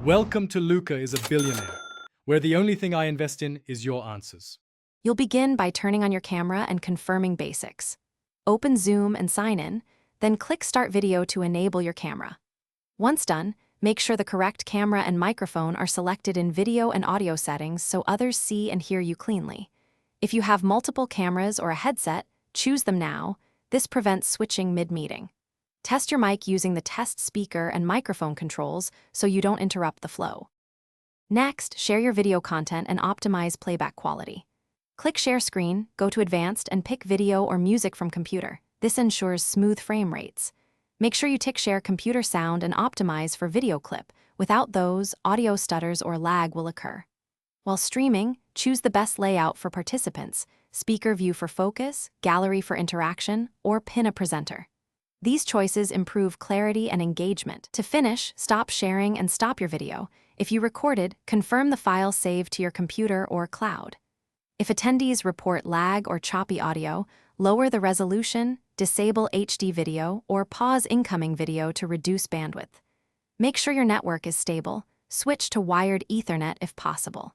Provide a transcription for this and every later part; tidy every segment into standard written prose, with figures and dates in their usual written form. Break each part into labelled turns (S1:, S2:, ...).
S1: Welcome to Luca is a Billionaire, where the only thing I invest in is your answers.
S2: You'll begin by turning on your camera and confirming basics. Open Zoom and sign in, then click Start Video to enable your camera. Once done, make sure the correct camera and microphone are selected in video and audio settings so others see and hear you cleanly. If you have multiple cameras or a headset, choose them now. This prevents switching mid-meeting. Test your mic using the test speaker and microphone controls so you don't interrupt the flow. Next, share your video content and optimize playback quality. Click Share Screen, go to Advanced, and pick Video or Music from Computer. This ensures smooth frame rates. Make sure you tick Share Computer Sound and optimize for video clip. Without those, audio stutters or lag will occur. While streaming, choose the best layout for participants: speaker view for focus, gallery for interaction, or pin a presenter. These choices improve clarity and engagement. To finish, stop sharing and stop your video. If you recorded, confirm the file saved to your computer or cloud. If attendees report lag or choppy audio, lower the resolution, disable HD video, or pause incoming video to reduce bandwidth. Make sure your network is stable. Switch to wired Ethernet if possible.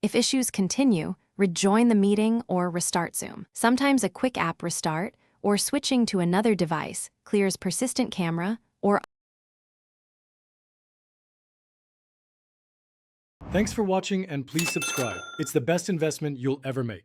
S2: If issues continue, rejoin the meeting or restart Zoom. Sometimes a quick app restart or switching to another device clears persistent camera or.
S1: Thanks for watching and please subscribe. It's the best investment you'll ever make.